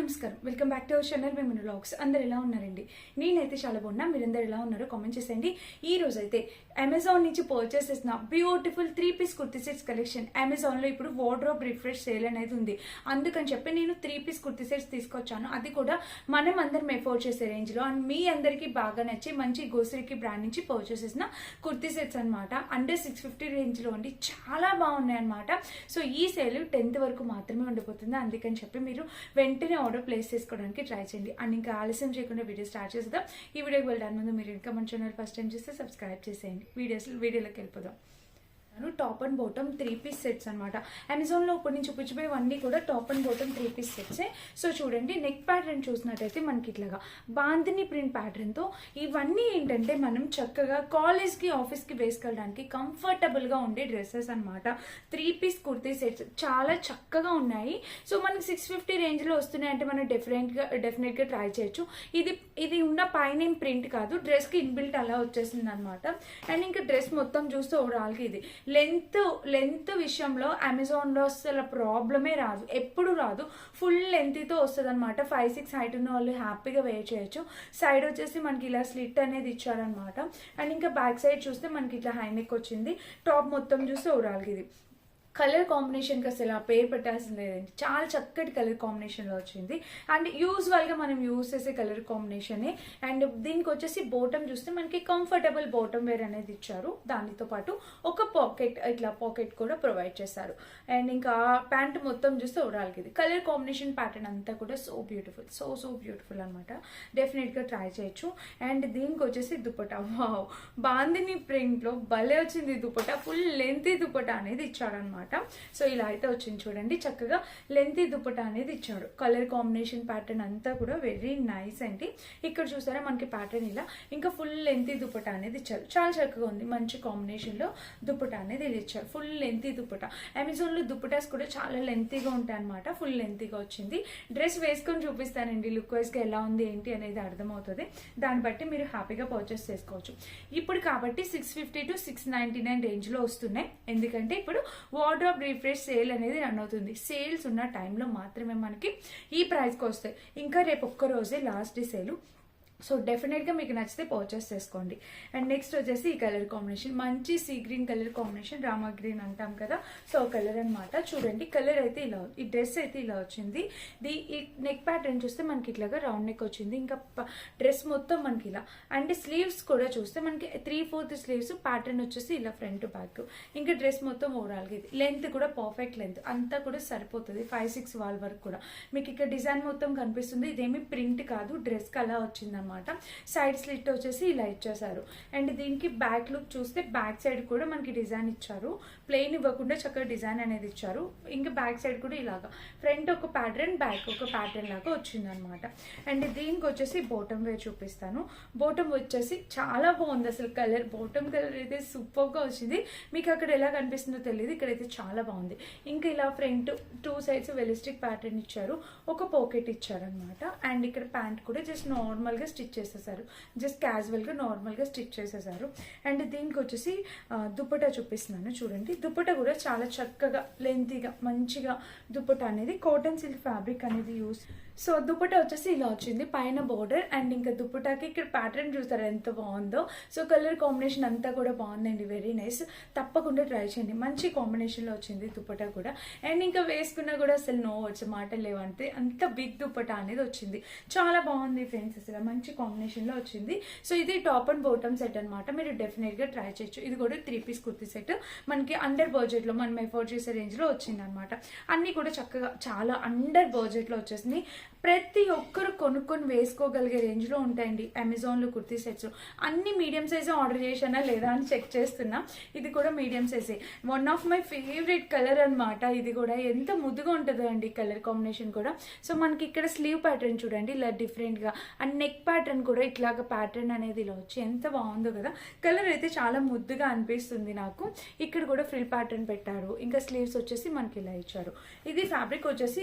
నమస్కారం, welcome back to our channel women vlogs. అందరు ఎలా ఉన్నారండి? నేనైతే చాలా బాగున్నా. మీరందరు ఎలా ఉన్నారో కామెంట్ చేసేయండి. ఈ రోజు అయితే అమెజాన్ నుంచి పర్చేస్ చేసిన beautiful 3-piece kurti sets collection. Amazon లో ఇప్పుడు వార్డ్రోబ్ రిఫ్రెష్ సేల్ అనేది ఉంది. అందుకని చెప్పి నేను 3-piece కుర్తీ సెట్స్ తీసుకొచ్చాను. అది కూడా మనం అందరం ఎఫోర్డ్ చేసే రేంజ్ లో అండ్ మీ అందరికి బాగా నచ్చి మంచి గోసరికి బ్రాండ్ నుంచి పర్చేస్ చేసిన కుర్తీ సెట్స్ అనమాట. అండర్ 650 రేంజ్ లో ఉండి చాలా బాగున్నాయి అనమాట. సో ఈ సేల్ 10th వరకు మాత్రమే ఉండిపోతుంది. అందుకని చెప్పి మీరు వెంటనే ఆర్డర్ ప్లేస్ చేసుకోవడానికి ట్రై చేయండి. అండ్ ఇంకా ఆలస్యం చేయకుండా వీడియో స్టార్ట్ చేద్దాం. ఈ వీడియోకి వెళ్ళడానికి ముందు మీరు ఇంకా మన ఛానల్ ఫస్ట్ టైం చేస్తే సబ్స్క్రైబ్ చేసేయండి. వీడియోలోకి వెళ్ళిపోదాం. Top and bottom 3-piece sets అనమాట. అమెజాన్ లో ఇప్పుడు నేను చూపించబోయేవన్నీ కూడా టాప్ అండ్ బాటమ్ 3-piece సెట్సే. సో చూడండి, నెక్ ప్యాటర్న్ చూసినట్టయితే మనకి ఇట్లాగా బాందిని ప్రింట్ ప్యాటర్న్ తో ఇవన్నీ ఏంటంటే మనం చక్కగా కాలేజ్ కి ఆఫీస్ కి వేసుకెళ్ళడానికి కంఫర్టబుల్ గా ఉండే డ్రెస్సెస్ అనమాట. 3-piece కుర్తీ సెట్స్ చాలా చక్కగా ఉన్నాయి. సో మనకి 650 రేంజ్ లో వస్తున్నాయి అంటే మనం డెఫినెట్ గా ట్రై చేయొచ్చు. ఇది ఉన్న పైన ప్రింట్ కాదు, డ్రెస్ కి ఇన్బిల్ట్ అలా వచ్చేసింది అనమాట. అండ్ ఇంకా డ్రెస్ మొత్తం చూస్తే ఓవరాల్ గా ఇది లెంత్ విషయంలో అమెజాన్ లో అసలు ప్రాబ్లమే రాదు, ఎప్పుడు రాదు. ఫుల్ లెంత్ తో వస్తుంది అనమాట. 5'6" హైట్ ఉన్న వాళ్ళు హ్యాపీగా వేర్ చేయొచ్చు. సైడ్ వచ్చేసి మనకి ఇలా స్లిట్ అనేది ఇచ్చారనమాట. అండ్ ఇంకా బ్యాక్ సైడ్ చూస్తే మనకి ఇట్లా హై నెక్ వచ్చింది. టాప్ మొత్తం చూస్తే ఓవరాల్ ఇది కలర్ కాంబినేషన్కి అసలు ఆ పేరు పెట్టాల్సింది లేదండి. చాలా చక్కటి కలర్ కాంబినేషన్లో వచ్చింది. అండ్ యూజువల్గా మనం యూజ్ చేసే కలర్ కాంబినేషనే. అండ్ దీనికి వచ్చేసి బాటమ్ చూస్తే మనకి కంఫర్టబుల్ బాటమ్ వేర్ అనేది ఇచ్చారు. దానితో పాటు ఒక పాకెట్ కూడా ప్రొవైడ్ చేశారు. అండ్ ఇంకా ప్యాంట్ మొత్తం చూస్తే ఓవరాల్కి ఇది కలర్ కాంబినేషన్ ప్యాటర్న్ అంతా కూడా సో బ్యూటిఫుల్ అనమాట. డెఫినెట్గా ట్రై చేయొచ్చు. అండ్ దీనికి వచ్చేసి దుపట్టా, వావ్, బాందిని ప్రింట్లో భలే వచ్చింది దుపట్టా. ఫుల్ లెంతీ దుపట్టా అనేది ఇచ్చారనమాట. సో ఇలా అయితే వచ్చింది చూడండి, చక్కగా లెంతీ దుపట్టా అనేది ఇచ్చాడు. కలర్ కాంబినేషన్ ప్యాటర్న్ అంతా కూడా వెరీ నైస్ అండి. ఇక్కడ చూసారా మనకి ప్యాటర్న్ ఇలా ఇంకా ఫుల్ లెంతీ దుపట్టా అనేది ఇచ్చారు. చాలా చక్కగా ఉంది. మంచి కాంబినేషన్ లో దుపట్టా అనేది ఇలా ఇచ్చారు. Full lengthy dupatta. అమెజాన్ లో దుపటాస్ కూడా చాలా లెంతీగా ఉంటాయి అనమాట. ఫుల్ లెంతీగా వచ్చింది. డ్రెస్ వేసుకొని చూపిస్తానండి లుక్ వైజ్ గా ఎలా ఉంది ఏంటి అనేది అర్థమవుతుంది. దాన్ని బట్టి మీరు హ్యాపీగా పర్చేస్ చేసుకోవచ్చు. ఇప్పుడు కాబట్టి 650 to 699 రేంజ్ లో వస్తున్నాయి. ఎందుకంటే ఇప్పుడు వార్డ్రోబ్ రిఫ్రెష్ సేల్ అనేది రన్ అవుతుంది. సేల్స్ ఉన్న టైంలో మాత్రమే మనకి ఈ ప్రైస్కి వస్తాయి. ఇంకా రేపు ఒక్క రోజే లాస్ట్ డే సేలు. సో డెఫినెట్గా మీకు నచ్చితే పర్చేస్ చేసుకోండి. అండ్ నెక్స్ట్ వచ్చేసి ఈ కలర్ కాంబినేషన్ మంచి sea green colour combination, Rama green అంటాం కదా, సో కలర్ అనమాట. చూడండి కలర్ అయితే ఇలా, ఈ డ్రెస్ అయితే ఇలా వచ్చింది. ఈ నెక్ ప్యాటర్న్ చూస్తే మనకి ఇట్లాగా రౌండ్ నెక్ వచ్చింది. ఇంకా డ్రెస్ మొత్తం మనకి ఇలా. అండ్ స్లీవ్స్ కూడా చూస్తే మనకి 3/4 స్లీవ్స్ ప్యాటర్న్ వచ్చేసి ఇలా ఫ్రంట్ బ్యాక్. ఇంకా డ్రెస్ మొత్తం ఓవరాల్గా ఇది లెంత్ కూడా పర్ఫెక్ట్ లెంత్ అంతా కూడా సరిపోతుంది. 5'6" వాల్ వరకు కూడా మీకు ఇక్కడ డిజైన్ మొత్తం కనిపిస్తుంది. ఇదేమి ప్రింట్ కాదు, డ్రెస్ కి అలా వచ్చింది అనమాట. సైడ్ స్లిట్ వచ్చేసి ఇలా ఇచ్చేసారు. అండ్ దీనికి బ్యాక్ లుక్ చూస్తే బ్యాక్ సైడ్ కూడా మనకి డిజైన్ ఇచ్చారు. ప్లెయిన్ ఇవ్వకుండా చక్కగా డిజైన్ అనేది ఇచ్చారు. ఇంకా బ్యాక్ సైడ్ కూడా ఇలాగా ఫ్రంట్ ఒక ప్యాటర్న్, బ్యాక్ ఒక ప్యాటర్న్ లాగా వచ్చింది అనమాట. అండ్ దీనికి వచ్చేసి బాటమ్ వేర్ చూపిస్తాను. బాటమ్ వచ్చేసి చాలా బాగుంది అసలు. కలర్ బాటమ్ కలర్ అయితే సూపర్ గా వచ్చింది. మీకు అక్కడ ఎలా కనిపిస్తుందో తెలియదు, ఇక్కడైతే చాలా బాగుంది. ఇంకా ఇలా ఫ్రంట్ 2 సైడ్స్ వెలిస్టిక్ ప్యాటర్న్ ఇచ్చారు. ఒక పాకెట్ ఇచ్చారు అనమాట. అండ్ ఇక్కడ ప్యాంట్ కూడా జస్ట్ నార్మల్ గా స్టిచ్ చేసేసారు. జస్ట్ క్యాజువల్ గా నార్మల్ గా స్టిచ్ చేసేసారు. అండ్ దీనికి వచ్చేసి దుపట్టా చూపిస్తున్నాను చూడండి. దుపట్టా కూడా చాలా చక్కగా లెంతీగా మంచిగా దుపట్టా అనేది కాటన్ సిల్క్ ఫ్యాబ్రిక్ అనేది యూస్. సో దుపట్టా వచ్చేసి ఇలా వచ్చింది, పైన బోర్డర్. అండ్ ఇంకా దుపట్టాకి ఇక్కడ ప్యాటర్న్ చూస్తారు ఎంత బాగుందో. సో కలర్ కాంబినేషన్ అంతా కూడా బాగుందండి, వెరీ నైస్. తప్పకుండా ట్రై చేయండి. మంచి కాంబినేషన్ లో వచ్చింది దుపట్టా కూడా. అండ్ ఇంకా వేసుకున్నా కూడా అసలు నో వచ్చే మాటలు లేవంటే అంత బిగ్ దుపట్టా అనేది వచ్చింది. చాలా బాగుంది ఫ్రెండ్స్, అసలు మంచి కాంబినేషన్ లో వచ్చింది. సో ఇది టాప్ అండ్ బాటమ్ సెట్ అనమాట. మీరు డెఫినెట్ గా ట్రై చేయొచ్చు. ఇది కూడా 3-piece కుర్తీ సెట్ మనకి అండర్ బడ్జెట్ లో మనం ఎఫోర్డ్ చేసే రేంజ్ లో వచ్చింది అనమాట. అన్ని కూడా చక్కగా చాలా అండర్ బడ్జెట్ లో వచ్చేసింది. ప్రతి ఒక్కరు కొనుక్కొని వేసుకోగలిగే రేంజ్ లో ఉంటాయండి అమెజాన్ లో కుర్తీ సెట్స్. అన్ని మీడియం సైజ్ ఆర్డర్ చేసానా లేదా అని చెక్ చేస్తున్నా. ఇది కూడా మీడియం సైజే. One of my favourite colour అనమాట. ఇది కూడా ఎంత ముద్దుగా ఉంటుందో అండి కలర్ కాంబినేషన్ కూడా. సో మనకి ఇక్కడ స్లీవ్ ప్యాటర్న్ చూడండి ఇలా డిఫరెంట్ గా. అండ్ నెక్ ప్యాటర్న్ కూడా ఇట్లాగా ప్యాటర్న్ అనేది ఇలా వచ్చి ఎంత బాగుందో కదా. కలర్ అయితే చాలా ముద్దుగా అనిపిస్తుంది నాకు. ఇక్కడ కూడా ఫ్రిల్ ప్యాటర్న్ పెట్టారు. ఇంకా స్లీవ్స్ వచ్చేసి మనకి ఇలా ఇచ్చారు. ఇది ఫ్యాబ్రిక్ వచ్చేసి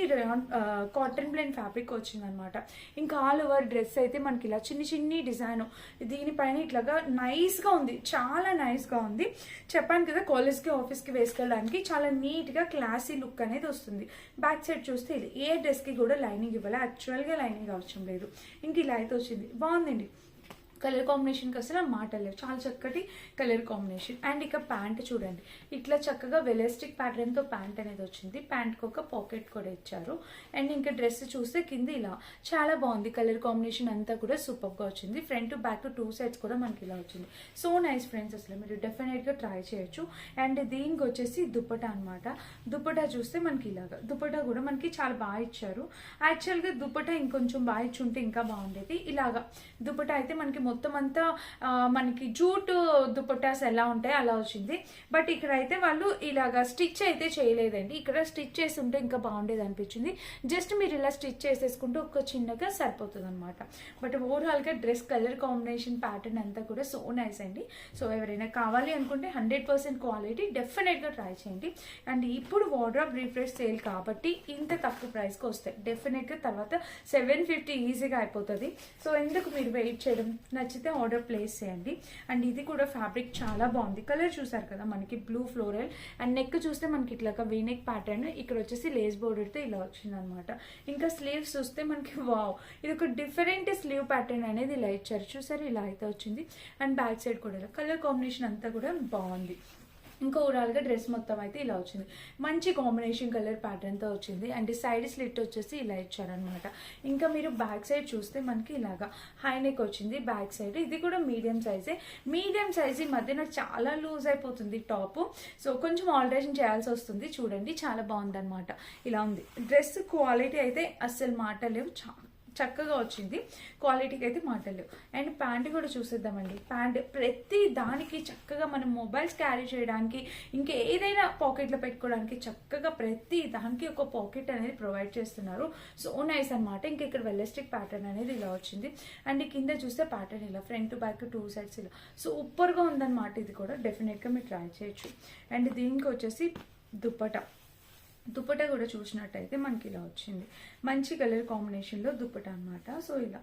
కాటన్ బ్లెండ్ ఫ్యాబ్రిక్ ఫ్యాబ్రిక్ వచ్చిందనమాట. ఇంకా ఆల్ ఓవర్ డ్రెస్ అయితే మనకి ఇలా చిన్ని చిన్ని డిజైన్, దీనిపైన ఇట్లాగా నైస్గా ఉంది, చాలా నైస్గా ఉంది. చెప్పాను కదా కాలేజ్కి ఆఫీస్కి వేసుకెళ్ళడానికి చాలా నీట్గా క్లాసీ లుక్ అనేది వస్తుంది. బ్యాక్ సైడ్ చూస్తే ఇది ఏ డ్రెస్కి కూడా లైనింగ్ ఇవ్వాలి, యాక్చువల్గా లైనింగ్ అవసరం లేదు. ఇంక ఇలా అయితే వచ్చింది, బాగుందండి. కలర్ కాంబినేషన్కి అసలు మాటలు లేవు, చాలా చక్కటి కలర్ కాంబినేషన్. అండ్ ఇక ప్యాంట్ చూడండి, ఇట్లా చక్కగా వెలాస్టిక్ ప్యాటర్న్తో ప్యాంట్ అనేది వచ్చింది. ప్యాంట్కి ఒక పాకెట్ కూడా ఇచ్చారు. అండ్ ఇంకా డ్రెస్ చూస్తే కింద ఇలా చాలా బాగుంది, కలర్ కాంబినేషన్ అంతా కూడా సూపర్గా వచ్చింది. ఫ్రంట్ టు బ్యాక్ 2 సైడ్స్ కూడా మనకి ఇలా వచ్చింది. సో నైస్ ఫ్రెండ్స్, అసలు మీరు డెఫినెట్గా ట్రై చేయొచ్చు. అండ్ దీనికి వచ్చేసి దుప్పటా అనమాట. దుప్పటా చూస్తే మనకి ఇలాగా, దుప్పటా కూడా మనకి చాలా బాగా ఇచ్చారు. యాక్చువల్గా దుప్పటా ఇంకొంచెం బాగా ఇచ్చుంటే ఇంకా బాగుండేది. ఇలాగా దుప్పటా అయితే మనకి మొత్తం అంతా మనకి జూట్ దుపట్టాస్ ఎలా ఉంటాయి అలా వచ్చింది. బట్ ఇక్కడ అయితే వాళ్ళు ఇలాగా స్టిచ్ అయితే చేయలేదండి. ఇక్కడ స్టిచ్ చేసి ఉంటే ఇంకా బాగుండేది అనిపించింది. జస్ట్ మీరు ఇలా స్టిచ్ చేసేసుకుంటే ఒక చిన్నగా సరిపోతుంది అనమాట. బట్ ఓవరాల్గా డ్రెస్ కలర్ కాంబినేషన్ ప్యాటర్న్ అంతా కూడా సో నైస్ అండి. సో ఎవరైనా కావాలి అనుకుంటే 100% క్వాలిటీ, డెఫినెట్గా ట్రై చేయండి. అండ్ ఇప్పుడు వార్డ్రోబ్ రిఫ్రెష్ సేల్ కాబట్టి ఇంత తక్కువ ప్రైస్కి వస్తాయి. డెఫినెట్గా తర్వాత 750 ఈజీగా అయిపోతుంది. సో ఎందుకు మీరు వెయిట్ చేయడం, నచ్చితే ఆర్డర్ ప్లేస్ చేయండి. అండ్ ఇది కూడా ఫ్యాబ్రిక్ చాలా బాగుంది. కలర్ చూసారు కదా మనకి బ్లూ ఫ్లోరల్. అండ్ నెక్ చూస్తే మనకి ఇట్లా వీనెక్ ప్యాటర్న్, ఇక్కడ వచ్చేసి లేస్ బోర్డర్తో ఇలా వచ్చింది అనమాట. ఇంకా స్లీవ్స్ చూస్తే మనకి వావ్, ఇది ఒక డిఫరెంట్ స్లీవ్ ప్యాటర్న్ అనేది ఇలా ఇచ్చారు చూసారు, ఇలా అయితే వచ్చింది. అండ్ బ్యాక్ సైడ్ కూడా కలర్ కాంబినేషన్ అంతా కూడా బాగుంది. ఇంకా ఓవరాల్గా డ్రెస్ మొత్తం అయితే ఇలా వచ్చింది, మంచి కాంబినేషన్ కలర్ ప్యాటర్న్తో వచ్చింది. అండ్ సైడ్ స్లిట్ వచ్చేసి ఇలా ఇచ్చారనమాట. ఇంకా మీరు బ్యాక్ సైడ్ చూస్తే మనకి ఇలాగా హై నెక్ వచ్చింది బ్యాక్ సైడ్. ఇది కూడా మీడియం సైజే. మీడియం సైజ్ ఈ మధ్య నాకు చాలా లూజ్ అయిపోతుంది టాప్, సో కొంచెం ఆల్టరేషన్ చేయాల్సి వస్తుంది. చూడండి చాలా బాగుందన్నమాట. ఇలా ఉంది డ్రెస్. క్వాలిటీ అయితే అస్సలు మాటలేవు, చక్కగా వచ్చింది. క్వాలిటీకి అయితే మాటలేవు. అండ్ ప్యాంట్ కూడా చూసేద్దామండి. ప్యాంట్ ప్రతి దానికి చక్కగా మనం మొబైల్స్ క్యారీ చేయడానికి, ఇంకా ఏదైనా పాకెట్లో పెట్టుకోవడానికి చక్కగా ప్రతి దానికి ఒక పాకెట్ అనేది ప్రొవైడ్ చేస్తున్నారు. సో నైస్ అనమాట. ఇంకా ఇక్కడ వెలాస్టిక్ ప్యాటర్న్ అనేది ఇలా వచ్చింది. అండ్ కింద చూస్తే ప్యాటర్న్ ఇలా ఫ్రంట్ టు బ్యాక్ 2 సైడ్స్ ఇలా సూపర్గా ఉందన్నమాట. ఇది కూడా డెఫినెట్గా మీరు ట్రై చేయొచ్చు. అండ్ దీనికి వచ్చేసి దుపట్టా కూడా చూసినట్టయితే మనకి ఇలా వచ్చింది, మంచి కలర్ కాంబినేషన్లో దుపట్టా అనమాట. సో ఇలా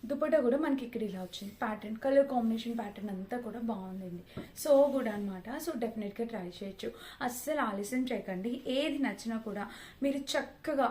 దుపట్టా కూడా మనకి ఇక్కడ ఇలా వచ్చింది. ప్యాటర్న్ కలర్ కాంబినేషన్ ప్యాటర్న్ అంతా కూడా బాగుందండి. సో గుడ్ అనమాట. సో డెఫినెట్గా ట్రై చేయొచ్చు. అస్సలు ఆలస్యం చేయకండి. ఏది నచ్చినా కూడా మీరు చక్కగా,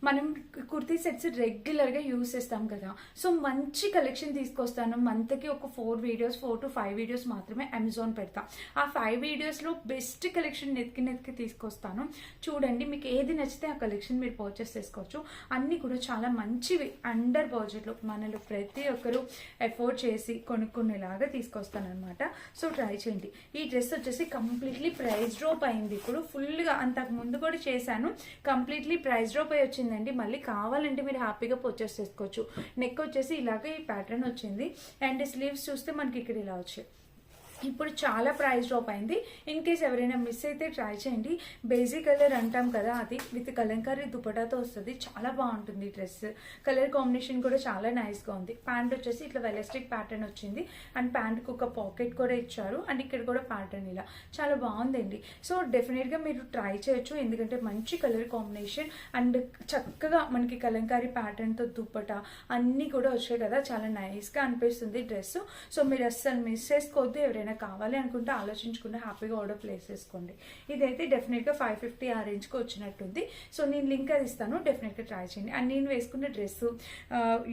మనం కుర్తీ సెట్స్ రెగ్యులర్గా యూజ్ చేస్తాం కదా, సో మంచి కలెక్షన్ తీసుకొస్తాను. మంత్కి ఒక 4 to 5 వీడియోస్ మాత్రమే అమెజాన్ పెడతా. ఆ 5 వీడియోస్లో బెస్ట్ కలెక్షన్ నెత్తికి తీసుకొస్తాను. చూడండి, మీకు ఏది నచ్చితే ఆ కలెక్షన్ మీరు పర్చేస్ చేసుకోవచ్చు. అన్నీ కూడా చాలా మంచివి, అండర్ బడ్జెట్లో మనలో ప్రతి ఒక్కరు ఎఫోర్డ్ చేసి కొనుక్కునేలాగా తీసుకొస్తాను అనమాట. సో ట్రై చేయండి. ఈ డ్రెస్ వచ్చేసి కంప్లీట్లీ ప్రైస్ డ్రాప్ అయింది. ఇప్పుడు ఫుల్గా, అంతకు ముందు కూడా చేశాను, కంప్లీట్లీ ప్రైస్ డ్రాప్ అయ్యి వచ్చిందండి. మళ్ళీ కావాలంటే మీరు హ్యాపీగా పర్చేస్ చేసుకోవచ్చు. నెక్ వచ్చేసి ఇలాగే ఈ ప్యాటర్న్ వచ్చింది. అండ్ స్లీవ్స్ చూస్తే మనకి ఇక్కడ ఇలా వచ్చాయి. ఇప్పుడు చాలా ప్రైస్ డ్రాప్ అయింది. ఇన్ కేస్ ఎవరైనా మిస్ అయితే ట్రై చేయండి. బేసిక్ కలర్ అంటాం కదా, అది విత్ కలంకారీ దుపటాతో వస్తుంది. చాలా బాగుంటుంది డ్రెస్. కలర్ కాంబినేషన్ కూడా చాలా నైస్గా ఉంది. ప్యాంట్ వచ్చేసి ఇట్లా వెలాస్టిక్ ప్యాటర్న్ వచ్చింది. అండ్ ప్యాంట్కి ఒక పాకెట్ కూడా ఇచ్చారు. అండ్ ఇక్కడ కూడా ప్యాటర్న్ ఇలా చాలా బాగుందండి. సో డెఫినెట్గా మీరు ట్రై చేయొచ్చు, ఎందుకంటే మంచి కలర్ కాంబినేషన్ అండ్ చక్కగా మనకి కలంకారీ ప్యాటర్న్తో దుపటా అన్నీ కూడా వచ్చాయి కదా, చాలా నైస్గా అనిపిస్తుంది డ్రెస్. సో మీరు అస్సలు మిస్ చేసుకోవద్దు. ఎవరైనా కావాలి అనుకుంటే ఆలోచించుకుంటే హ్యాపీగా ఆర్డర్ ప్లేస్ చేసుకోండి. ఇదైతే డెఫినెట్గా 550 ఆ రేంజ్కి వచ్చినట్టుంది. సో నేను లింక్ అది ఇస్తాను, డెఫినెట్గా ట్రై చేయండి. అండ్ నేను వేసుకున్న డ్రెస్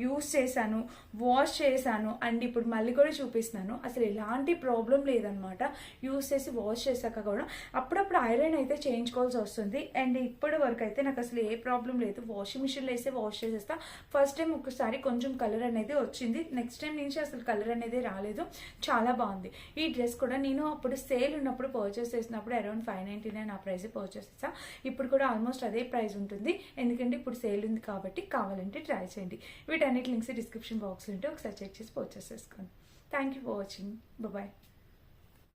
యూస్ చేశాను, వాష్ చేశాను, అండ్ ఇప్పుడు మళ్ళీ కూడా చూపిస్తున్నాను. అసలు ఎలాంటి ప్రాబ్లం లేదనమాట. యూస్ చేసి వాష్ చేశాక కూడా అప్పుడప్పుడు ఐరన్ అయితే చేయించుకోవాల్సి వస్తుంది. అండ్ ఇప్పటి వరకు అయితే నాకు అసలు ఏ ప్రాబ్లం లేదు. వాషింగ్ మిషన్లో వేస్తే వాష్ చేసేస్తా. ఫస్ట్ టైం ఒకసారి కొంచెం కలర్ అనేది వచ్చింది, నెక్స్ట్ టైం నుంచి అసలు కలర్ అనేది రాలేదు. చాలా బాగుంది. ఈ డ్రెస్ కూడా నేను అప్పుడు సేల్ ఉన్నప్పుడు పర్చేస్ చేసినప్పుడు అరౌండ్ 599 ఆ ప్రైస్ పర్చేస్ చేసా. ఇప్పుడు కూడా ఆల్మోస్ట్ అదే ప్రైస్ ఉంటుంది, ఎందుకంటే ఇప్పుడు సేల్ ఉంది కాబట్టి. కావాలంటే ట్రై చేయండి. వీటన్నిటి లింక్స్ డిస్క్రిప్షన్ బాక్స్లో ఉంటే ఒకసారి చెక్ చేసి పర్చేస్ చేసుకోండి. Thank you for watching. Bye.